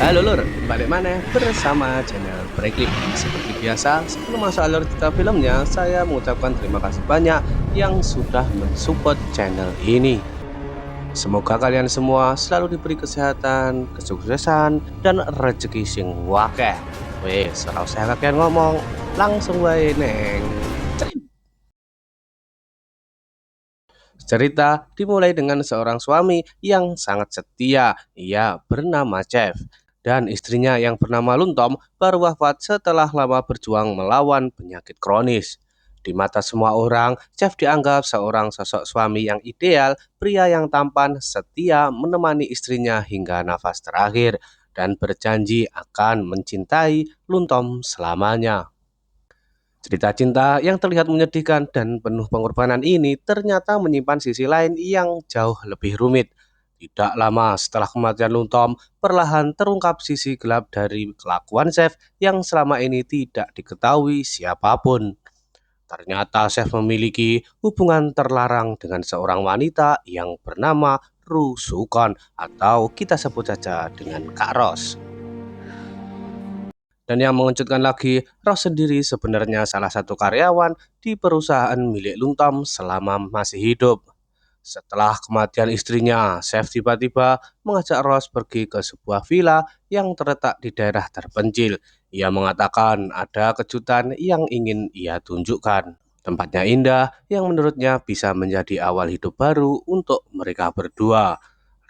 Halo Lur, balik mana bersama channel Breaklip. Seperti biasa, sebelum masuk alur cerita filmnya, saya mengucapkan terima kasih banyak yang sudah mensupport channel ini. Semoga kalian semua selalu diberi kesehatan, kesuksesan, dan rezeki sing wakeh. Wes, ora usah kakek ngomong, langsung wae neng. Cerita dimulai dengan seorang suami yang sangat setia. Ia bernama Chef, dan istrinya yang bernama Luntom baru wafat setelah lama berjuang melawan penyakit kronis. Di mata semua orang, Chef dianggap seorang sosok suami yang ideal, pria yang tampan, setia menemani istrinya hingga nafas terakhir, dan berjanji akan mencintai Luntom selamanya. Cerita cinta yang terlihat menyedihkan dan penuh pengorbanan ini ternyata menyimpan sisi lain yang jauh lebih rumit. Tidak lama setelah kematian Luntom, perlahan terungkap sisi gelap dari kelakuan Chef yang selama ini tidak diketahui siapapun. Ternyata Chef memiliki hubungan terlarang dengan seorang wanita yang bernama Ru Sukon atau kita sebut saja dengan Kak Ros. Dan yang mengejutkan lagi, Ross sendiri sebenarnya salah satu karyawan di perusahaan milik Luntom selama masih hidup. Setelah kematian istrinya, Chef tiba-tiba mengajak Ross pergi ke sebuah villa yang terletak di daerah terpencil. Ia mengatakan ada kejutan yang ingin ia tunjukkan. Tempatnya indah yang menurutnya bisa menjadi awal hidup baru untuk mereka berdua.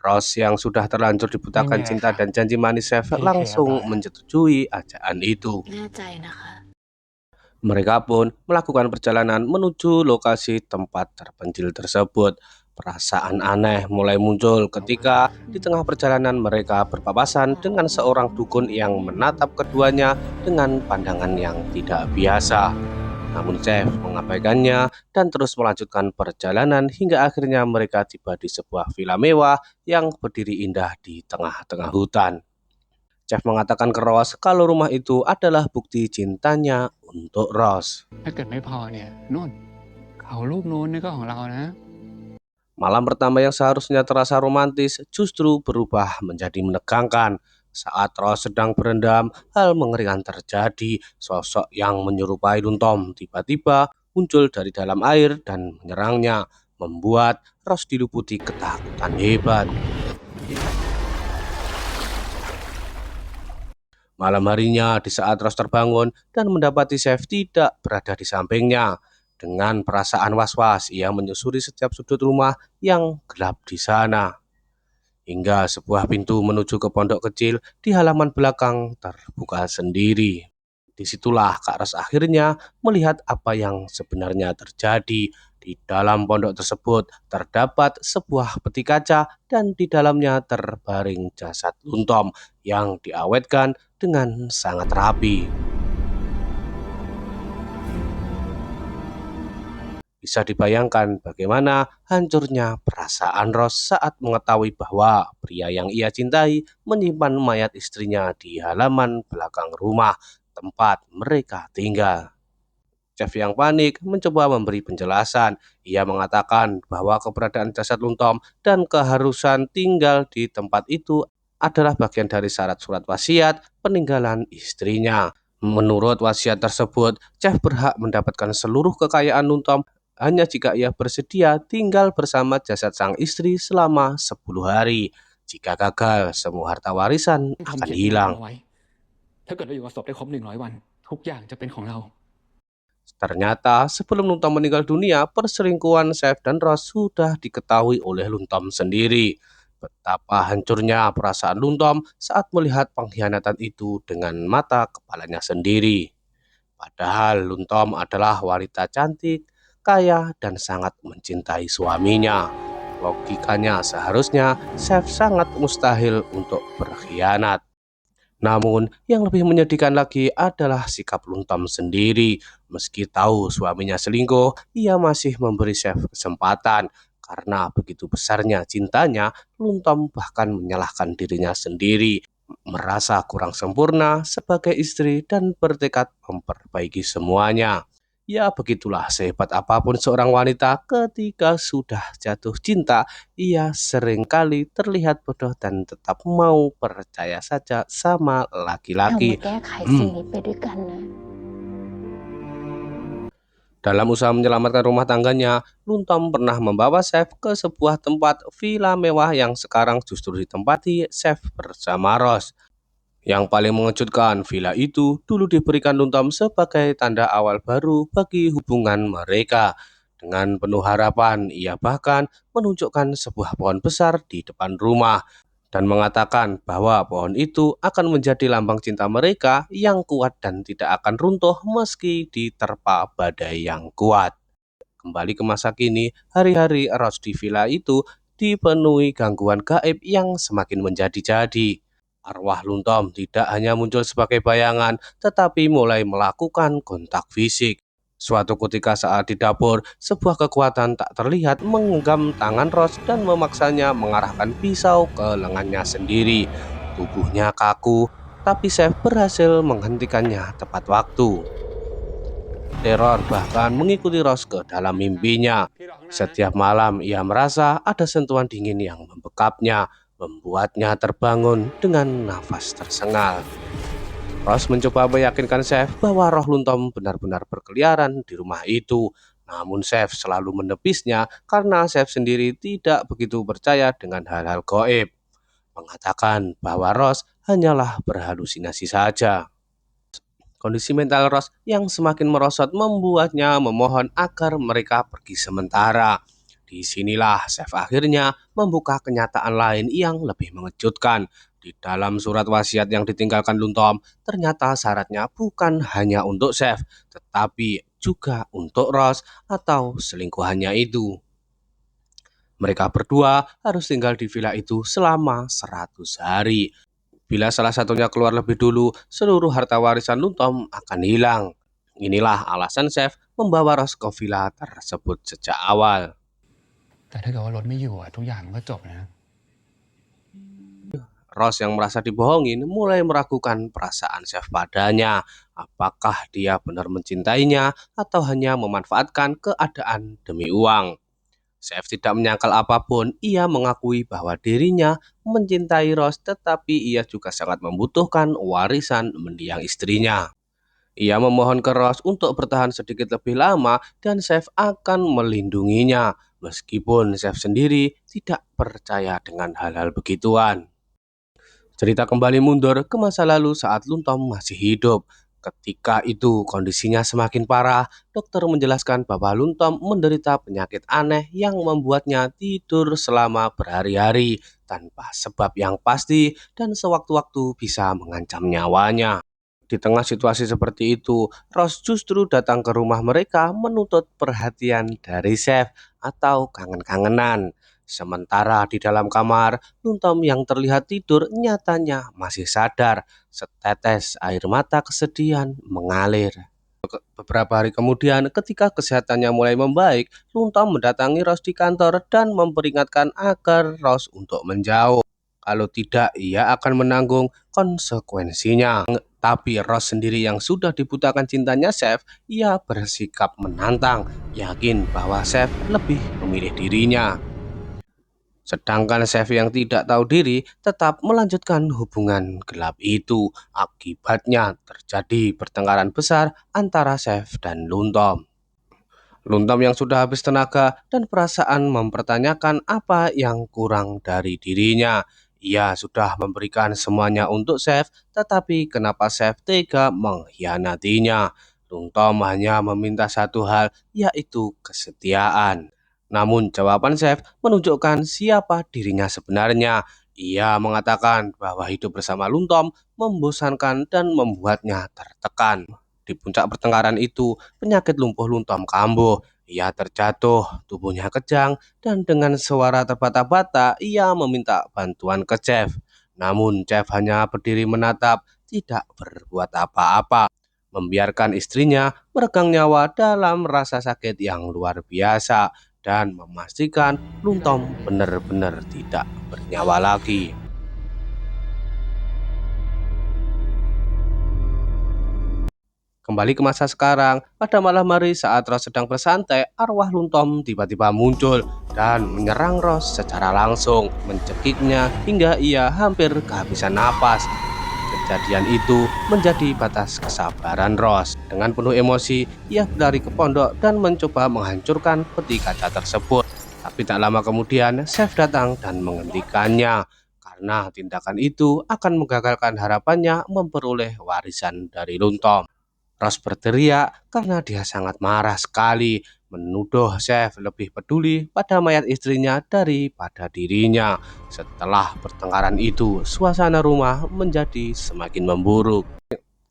Ross yang sudah terlanjur ไม่มี dibutakan อะไร cinta ค่ะ dan janji manis Chef พี่เคลียร์เรียบร้อย langsung แล้ว menyetujui ajakan itu. แน่ใจนะคะ Mereka pun melakukan perjalanan menuju lokasi tempat terpencil tersebut. Perasaan aneh mulai muncul ketika di tengah perjalanan mereka berpapasan dengan seorang dukun yang menatap keduanya dengan pandangan yang tidak biasa. Namun Chef mengabaikannya dan terus melanjutkan perjalanan hingga akhirnya mereka tiba di sebuah villa mewah yang berdiri indah di tengah-tengah hutan. Chef mengatakan ke Ross kalau rumah itu adalah bukti cintanya untuk Ross. ถ้าเกิดไม่พอเนี่ยนู่นเขาลูกนู้นนี่ก็ของเรานะ Malam pertama yang seharusnya terasa romantis justru berubah menjadi menegangkan. Saat Ross sedang berendam, hal mengerikan terjadi. Sosok yang menyerupai Luntom tiba-tiba muncul dari dalam air dan menyerangnya, membuat Ross diliputi ketakutan hebat. Malam harinya, di saat Ross terbangun dan mendapati Chef tidak berada di sampingnya, dengan perasaan was-was, ia menyusuri setiap sudut rumah yang gelap di sana, hingga sebuah pintu menuju ke pondok kecil di halaman belakang terbuka sendiri. Disitulah Kak Ros akhirnya melihat apa yang sebenarnya terjadi. Di dalam pondok tersebut terdapat sebuah peti kaca dan di dalamnya terbaring jasad Luntom yang diawetkan dengan sangat rapi. Bisa dibayangkan bagaimana hancurnya perasaan Ros saat mengetahui bahwa pria yang ia cintai menyimpan mayat istrinya di halaman belakang rumah tempat mereka tinggal. Chef yang panik mencoba memberi penjelasan. Ia mengatakan bahwa keberadaan jasad Luntom dan keharusan tinggal di tempat itu adalah bagian dari syarat surat wasiat peninggalan istrinya. Menurut wasiat tersebut, Chef berhak mendapatkan seluruh kekayaan Luntom hanya jika ia bersedia tinggal bersama jasad sang istri selama 10 hari. Jika gagal, semua harta warisan ทำ akan เขียนสัญญา hilang. เอาไว้ ถ้าเกิดเราอยู่กับศพได้ครบ100 วันทุกอย่างจะเป็นของเรา Ternyata sebelum Luntom meninggal dunia, perselingkuhan Chef dan Ross sudah diketahui oleh Luntom sendiri. Betapa hancurnya perasaan Luntom saat melihat pengkhianatan itu dengan mata kepalanya sendiri. Padahal Luntom adalah wanita cantik, kaya, dan sangat mencintai suaminya. Logikanya seharusnya Chef sangat mustahil untuk berkhianat. Namun, yang lebih menyedihkan lagi adalah sikap Luntom sendiri. Meski tahu suaminya selingkuh, ia masih memberi Chef kesempatan. Karena begitu besarnya cintanya, Luntom bahkan menyalahkan dirinya sendiri, merasa kurang sempurna sebagai istri dan bertekad memperbaiki semuanya. Ya begitulah, sehebat apapun seorang wanita ketika sudah jatuh cinta, ia seringkali terlihat bodoh dan tetap mau percaya saja sama 让我们 laki-laki. แก้ไขสิ่ง Hmm, นี้ไปด้วยกันนะ Dalam usaha menyelamatkan rumah tangganya, Luntom pernah membawa Chef ke sebuah tempat villa mewah yang sekarang justru ditempati Chef bersama Rose. Yang paling mengejutkan, villa itu dulu diberikan Luntom sebagai tanda awal baru bagi hubungan mereka. Dengan penuh harapan, ia bahkan menunjukkan sebuah pohon besar di depan rumah dan mengatakan bahwa pohon itu akan menjadi lambang cinta mereka yang kuat dan tidak akan runtuh meski diterpa badai yang kuat. Kembali ke masa kini, hari-hari Rose di villa itu dipenuhi gangguan gaib yang semakin menjadi-jadi. Arwah Luntom tidak hanya muncul sebagai bayangan, tetapi mulai melakukan kontak fisik. Suatu ketika saat di dapur, sebuah kekuatan tak terlihat menggenggam tangan Rose dan memaksanya mengarahkan pisau ke lengannya sendiri. Tubuhnya kaku, tapi Chef berhasil menghentikannya tepat waktu. Teror bahkan mengikuti Rose ke dalam mimpinya. Setiap malam ia merasa ada sentuhan dingin yang membekapnya, membuatnya terbangun dengan nafas tersengal. Rose mencoba meyakinkan Chef bahwa roh Luntom benar-benar berkeliaran di rumah itu. Namun Chef selalu menepisnya karena Chef sendiri tidak begitu percaya dengan hal-hal gaib, mengatakan bahwa Rose hanyalah berhalusinasi saja. Kondisi mental Rose yang semakin merosot membuatnya memohon agar mereka pergi sementara. Disinilah Chef akhirnya membuka kenyataan lain yang lebih mengejutkan. Di dalam surat wasiat yang ditinggalkan Luntom, ternyata syaratnya bukan hanya untuk Chef, tetapi juga untuk Rose atau selingkuhannya itu. Mereka berdua harus tinggal di villa itu selama 100 hari. Bila salah satunya keluar lebih dulu, seluruh harta warisan Luntom akan hilang. Inilah alasan Chef membawa Rose ke villa tersebut sejak awal. แต่ถ้าเกิดว่ารถไม่อยู่ทุกอย่างมันก็จบนะ Rose yang merasa dibohongin mulai meragukan perasaan Chef padanya. Apakah dia benar mencintainya atau hanya memanfaatkan keadaan demi uang? Chef tidak menyangkal apapun, ia mengakui bahwa dirinya mencintai Rose tetapi ia juga sangat membutuhkan warisan mendiang istrinya. Ia memohon ke Rose untuk bertahan sedikit lebih lama dan Chef akan melindunginya, meskipun Chef sendiri tidak percaya dengan hal-hal begituan. Cerita kembali mundur ke masa lalu saat Luntom masih hidup. Ketika itu kondisinya semakin parah, dokter menjelaskan bahwa Luntom menderita penyakit aneh yang membuatnya tidur selama berhari-hari tanpa sebab yang pasti dan sewaktu-waktu bisa mengancam nyawanya. Di tengah situasi seperti itu, Rose justru datang ke rumah mereka menuntut perhatian dari Chef atau kangen-kangenan. Sementara di dalam kamar, Luntom yang terlihat tidur nyatanya masih sadar. Setetes air mata kesedihan mengalir. Beberapa hari kemudian, ketika kesehatannya mulai membaik, Luntom mendatangi Rose di kantor dan memperingatkan agar Rose untuk menjauh. Kalau tidak, ia akan menanggung konsekuensinya. Tapi Rose sendiri yang sudah dibutakan cintanya Chef, ia bersikap menantang, yakin bahwa Chef lebih memilih dirinya. Sedangkan Chef yang tidak tahu diri tetap melanjutkan hubungan gelap itu. Akibatnya terjadi pertengkaran besar antara Chef dan Luntom. Luntom yang sudah habis tenaga dan perasaan mempertanyakan apa yang kurang dari dirinya. Ia sudah memberikan semuanya untuk Chef, tetapi kenapa Chef tega mengkhianatinya? Luntom hanya meminta satu hal, yaitu kesetiaan. Namun jawaban Chef menunjukkan siapa dirinya sebenarnya. Ia mengatakan bahwa hidup bersama Luntom membosankan dan membuatnya tertekan. Di puncak pertengkaran itu, penyakit lumpuh Luntom kambuh. Ia terjatuh, tubuhnya kejang, dan dengan suara terbata-bata ia meminta bantuan ke Chef. Namun Chef hanya berdiri menatap, tidak berbuat apa-apa, membiarkan istrinya meregang nyawa dalam rasa sakit yang luar biasa dan memastikan Luntom benar-benar tidak bernyawa lagi. Kembali ke masa sekarang, pada malam hari saat Ross sedang bersantai, arwah Luntom tiba-tiba muncul dan menyerang Ross secara langsung, mencekiknya hingga ia hampir kehabisan napas. Kejadian itu menjadi batas kesabaran Ross. Dengan penuh emosi, ia berlari ke pondok dan mencoba menghancurkan peti kaca tersebut. Tapi tak lama kemudian, Chef datang dan menghentikannya. Karena tindakan itu akan menggagalkan harapannya memperoleh warisan dari Luntom. Ross berteriak karena dia sangat marah sekali, menuduh Chef lebih peduli pada mayat istrinya daripada dirinya. Setelah pertengkaran itu, suasana rumah menjadi semakin memburuk.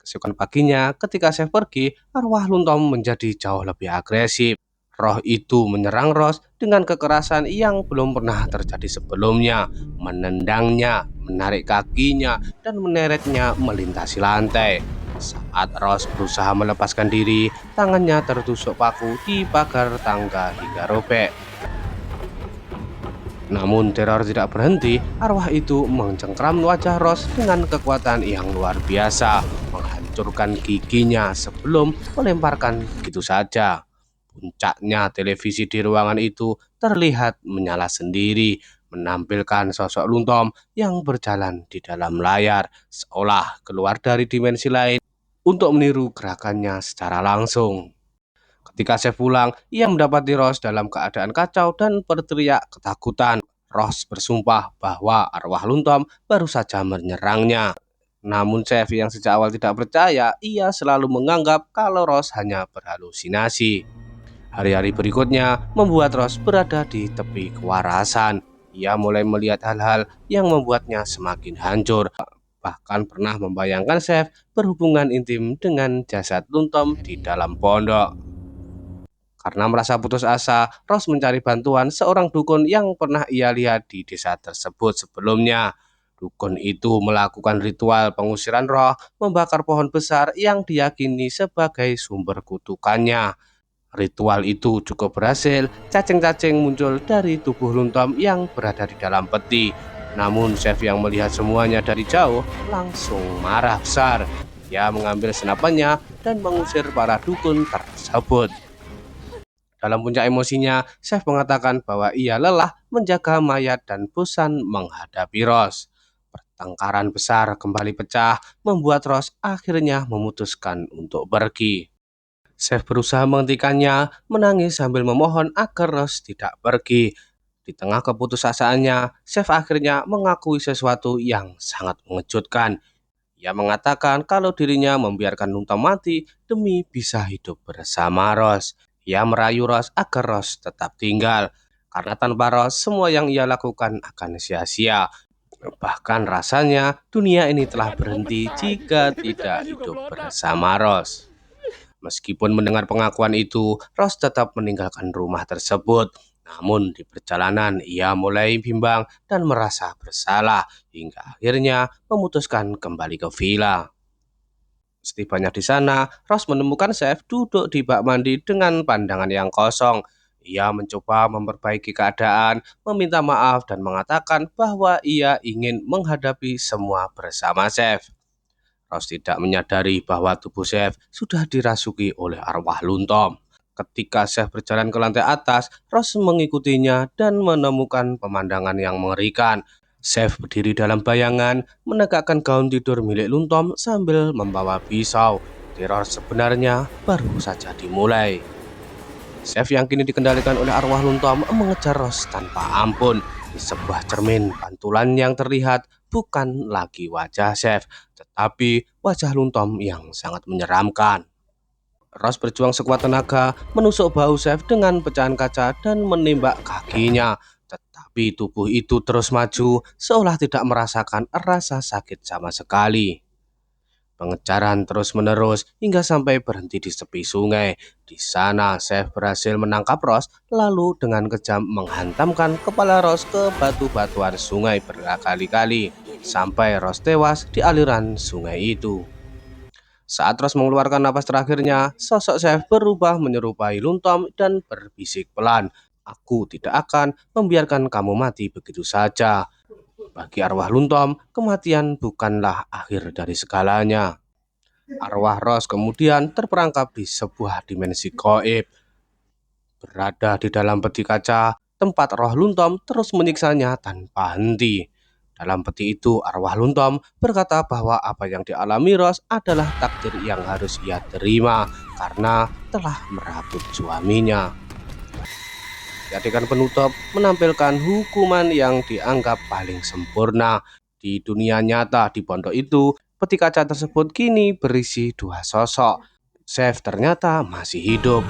Keesokan paginya, ketika Chef pergi, arwah Luntom menjadi jauh lebih agresif. Roh itu menyerang Ross dengan kekerasan yang belum pernah terjadi sebelumnya, menendangnya, menarik kakinya, dan meneretnya melintasi lantai. Saat Ross berusaha melepaskan diri, tangannya tertusuk paku di pagar tangga hingga robek. Namun teror tidak berhenti, arwah itu mencengkram wajah Ross dengan kekuatan yang luar biasa, menghancurkan giginya sebelum melemparkan begitu saja. Puncaknya, televisi di ruangan itu terlihat menyala sendiri, menampilkan sosok Luntom yang berjalan di dalam layar, seolah keluar dari dimensi lain untuk meniru gerakannya secara langsung. Ketika Chef pulang, ia mendapati Ross dalam keadaan kacau dan berteriak ketakutan. Ross bersumpah bahwa arwah Luntom baru saja menyerangnya. Namun Chef yang sejak awal tidak percaya, ia selalu menganggap kalau Ross hanya berhalusinasi. Hari-hari berikutnya membuat Ross berada di tepi kewarasan. Ia mulai melihat hal-hal yang membuatnya semakin hancur. Bahkan pernah membayangkan Chef berhubungan intim dengan jasad Luntom di dalam pondok. Karena merasa putus asa, Ross mencari bantuan seorang dukun yang pernah ia lihat di desa tersebut sebelumnya. Dukun itu melakukan ritual pengusiran roh, membakar pohon besar yang diyakini sebagai sumber kutukannya. Ritual itu cukup berhasil, cacing-cacing muncul dari tubuh Luntom yang berada di dalam peti. Namun Chef yang melihat semuanya dari jauh langsung marah besar. Ia mengambil senapannya dan mengusir para dukun tersebut. Dalam puncak emosinya, Chef mengatakan bahwa ia lelah menjaga mayat dan bosan menghadapi Ross. Pertengkaran besar kembali pecah, membuat Ross akhirnya memutuskan untuk pergi. Chef berusaha menghentikannya, menangis sambil memohon agar Ross tidak pergi. Di tengah keputusasaannya, Chef akhirnya mengakui sesuatu yang sangat mengejutkan. Ia mengatakan kalau dirinya membiarkan Luntom mati demi bisa hidup bersama Ross. Ia merayu Ross agar Ross tetap tinggal, karena tanpa Ross semua yang ia lakukan akan sia-sia. Bahkan rasanya dunia ini telah berhenti jika tidak hidup bersama Ross. Meskipun mendengar pengakuan itu, Ross tetap meninggalkan rumah tersebut. Namun di perjalanan ia mulai bimbang dan merasa bersalah hingga akhirnya memutuskan kembali ke villa. Setibanya di sana, Ross menemukan Chef duduk di bak mandi dengan pandangan yang kosong. Ia mencoba memperbaiki keadaan, meminta maaf dan mengatakan bahwa ia ingin menghadapi semua bersama Chef. Ross tidak menyadari bahwa tubuh Chef sudah dirasuki oleh arwah Luntom. Ketika Chef berjalan ke lantai atas, Ross mengikutinya dan menemukan pemandangan yang mengerikan. Chef berdiri dalam bayangan, menegakkan gaun tidur milik Luntom sambil membawa pisau. Teror sebenarnya baru saja dimulai. Chef yang kini dikendalikan oleh arwah Luntom mengejar Ross tanpa ampun. Di sebuah cermin, pantulan yang terlihat bukan lagi wajah Chef, tetapi wajah Luntom yang sangat menyeramkan. Ross berjuang sekuat tenaga, menusuk bahu Chef dengan pecahan kaca dan menembak kakinya. Tetapi tubuh itu terus maju, seolah tidak merasakan rasa sakit sama sekali. Pengejaran terus-menerus hingga sampai berhenti di tepi sungai. Di sana, Chef berhasil menangkap Ross, lalu dengan kejam menghantamkan kepala Ross ke batu-batuan sungai berkali-kali, sampai Ross tewas di aliran sungai itu. Saat Ross mengeluarkan napas terakhirnya, sosok Chef berubah menyerupai Luntom dan berbisik pelan. Aku tidak akan membiarkan kamu mati begitu saja. Bagi arwah Luntom, kematian bukanlah akhir dari segalanya. Arwah Ross kemudian terperangkap di sebuah dimensi gaib, berada di dalam peti kaca, tempat roh Luntom terus menyiksanya tanpa henti. Dalam peti itu, arwah Luntom berkata bahwa apa yang dialami Ross adalah takdir yang harus ia terima karena telah merabut suaminya. Di adegan penutup menampilkan hukuman yang dianggap paling sempurna. Di dunia nyata di pondok itu, peti kaca tersebut kini berisi dua sosok. Chef ternyata masih hidup.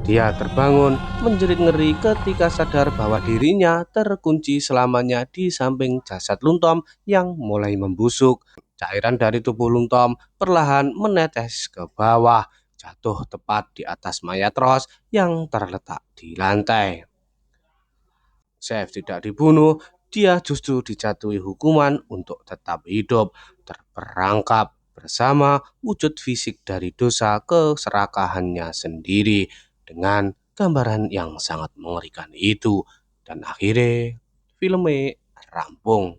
Dia terbangun menjerit ngeri ketika sadar bahwa dirinya terkunci selamanya di samping jasad Luntom yang mulai membusuk. Cairan dari tubuh Luntom perlahan menetes ke bawah, jatuh tepat di atas mayat Ross yang terletak di lantai. Chef tidak dibunuh, dia justru dijatuhi hukuman untuk tetap hidup, terperangkap bersama wujud fisik dari dosa keserakahannya sendiri dengan gambaran yang sangat mengerikan itu. Dan akhirnya filmnya rampung.